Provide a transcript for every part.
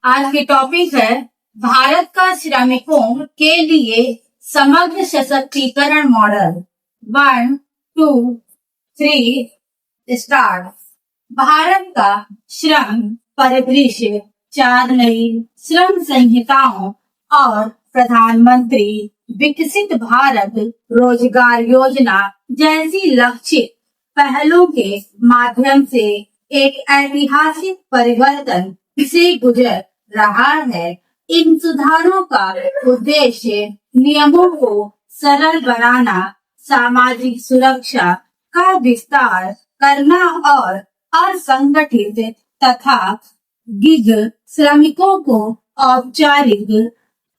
आज की टॉपिक है भारत का श्रमिकों के लिए समग्र सशक्तिकरण मॉडल। 1, 2, 3 स्टार्ट। भारत का श्रम परिदृश्य 4 नई श्रम संहिताओं और प्रधानमंत्री विकसित भारत रोजगार योजना जैसी लक्षित पहलों के माध्यम से एक ऐतिहासिक परिवर्तन से गुजर रहा है। इन सुधारों का उद्देश्य नियमों को सरल बनाना, सामाजिक सुरक्षा का विस्तार करना और असंगठित तथा गिग श्रमिकों को औपचारिक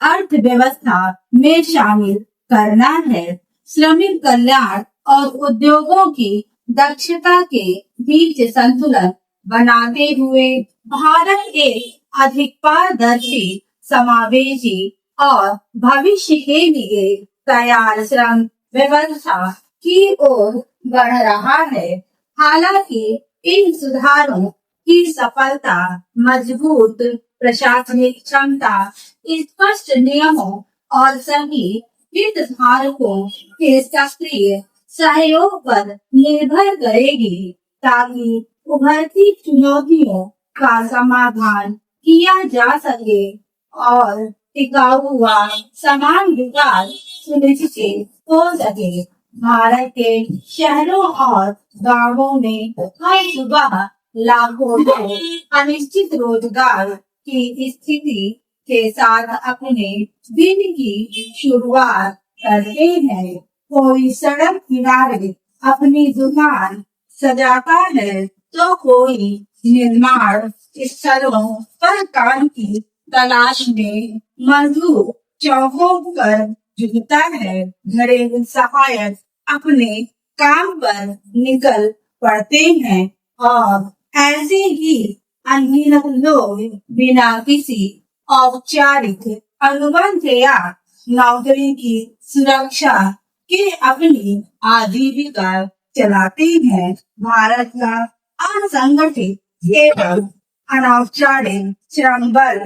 अर्थव्यवस्था में शामिल करना है। श्रमिक कल्याण और उद्योगों की दक्षता के बीच संतुलन बनाते हुए भारत एक अधिक पारदर्शी, समावेशी और भविष्य के लिए तैयार श्रम व्यवस्था की ओर बढ़ रहा है। हालांकि इन सुधारों की सफलता मजबूत प्रशासनिक क्षमता, स्पष्ट नियमों और सभी हितधारकों के सक्रिय सहयोग पर निर्भर करेगी, ताकि उभरती चुनौतियों का समाधान किया जा सके और टिकाऊ व समान विकास सुनिश्चित हो सके। भारत के शहरों और गांवों में हर सुबह लाखों लोग अनिश्चित रोजगार की स्थिति के साथ अपने दिन की शुरुआत करते हैं। कोई सड़क किनारे अपनी दुकान सजाता है तो कोई निर्माण स्थलों पर काम की तलाश में मजदूर चौकों पर जुटता है। घरेलू सहायक अपने काम पर निकल पड़ते हैं और ऐसे ही अनगिनत लोग बिना किसी औपचारिक अनुबंध या नौकरी की सुरक्षा के अपनी आजीविका चलाते हैं। भारत का असंगठित एवं अनौपचारिक श्रम बल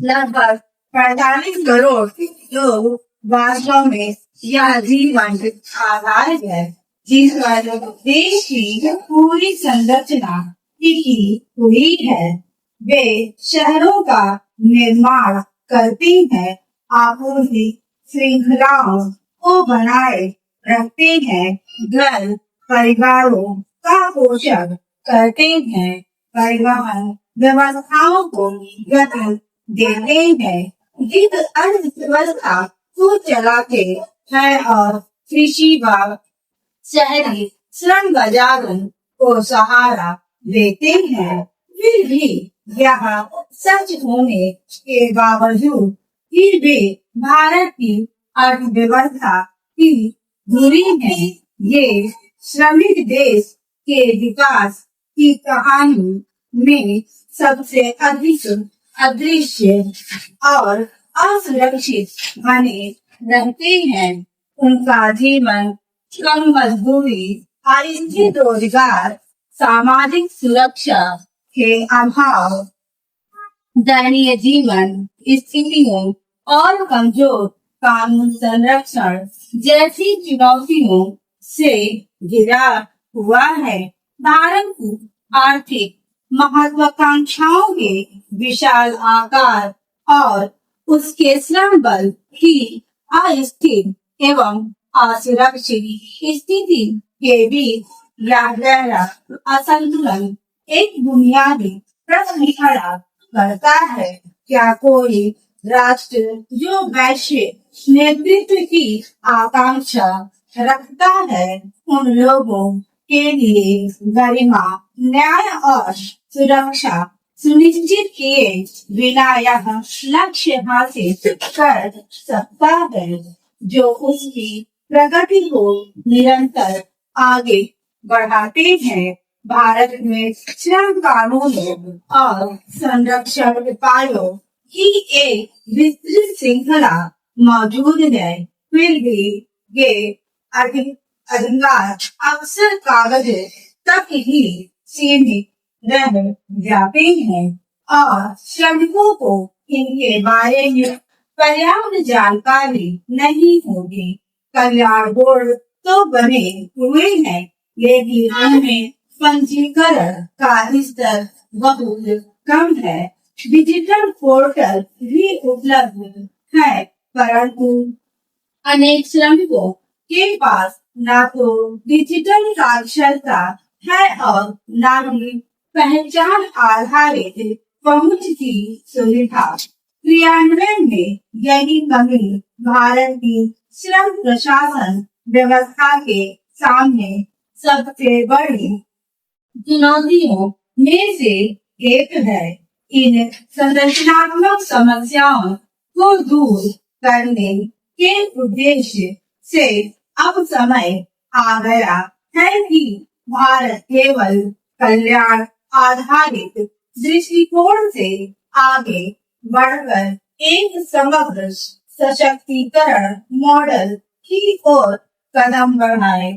लगभग 45 करोड़ लोग वास्तव में यह जीवन आधार है जिस पर देश की पूरी संरचना टिकी हुई है। वे शहरों का निर्माण करते हैं, आपूर्ति श्रृंखलाओं को बनाए रखते हैं, घर परिवारों का पोषण करते हैं, परिवहन व्यवस्थाओं को गति देते हैं, वित्त अर्थव्यवस्था को चलाते हैं और कृषि व शहरी श्रम बाजारों को सहारा देते हैं। फिर भी यह सच होने के बावजूद फिर भी भारत की अर्थव्यवस्था की धुरी है। ये श्रमिक देश के विकास की कहानी में सबसे अधिक अदृश्य और असुरक्षित बने रहते हैं। उनका जीवन कम मजदूरी, अनिश्चित रोजगार, सामाजिक सुरक्षा के अभाव, दयनीय जीवन स्थितियों और कमजोर कानून संरक्षण जैसी चुनौतियों से घिरा हुआ है। भारत की आर्थिक महत्वाकांक्षाओं के विशाल आकार और उसके श्रम बल की अस्थिर एवं असुरक्षित स्थिति के बीच यह गहरा असंतुलन एक बुनियादी प्रश्न खड़ा करता है। क्या कोई राष्ट्र जो वैश्विक नेतृत्व की आकांक्षा रखता है, उन लोगों के लिए गरिमा, न्याय और सुरक्षा सुनिश्चित किए बिना यह लक्ष्य हासिल कर सकता है जो उसकी प्रगति को निरंतर आगे बढ़ाते हैं। भारत में श्रम कानूनों और संरक्षण उपायों की एक विस्तृत श्रृंखला मौजूद है, फिर भी ये अधिकार अक्सर कागज तक ही सीमित रह जाते हैं और श्रमिकों को इनके बारे में पर्याप्त जानकारी नहीं होगी। कल्याण बोर्ड तो बने हुए हैं, लेकिन उनमें पंजीकरण का स्तर बहुत कम है। डिजिटल पोर्टल भी उपलब्ध है, परंतु अनेक श्रमिकों के पास न तो डिजिटल साक्षरता है और न ही पहचान आधारित पहुंच की सुविधा। क्रियान्वयन में यही कमी भारत की श्रम प्रशासन व्यवस्था के सामने सबसे बड़ी चुनौतियों में से एक है। इन संरचनात्मक समस्याओं को दूर करने के उद्देश्य से अब समय आ गया है कि भारत केवल कल्याण आधारित दृष्टिकोण से आगे बढ़कर एक समग्र सशक्तिकरण मॉडल की ओर कदम बढ़ाए।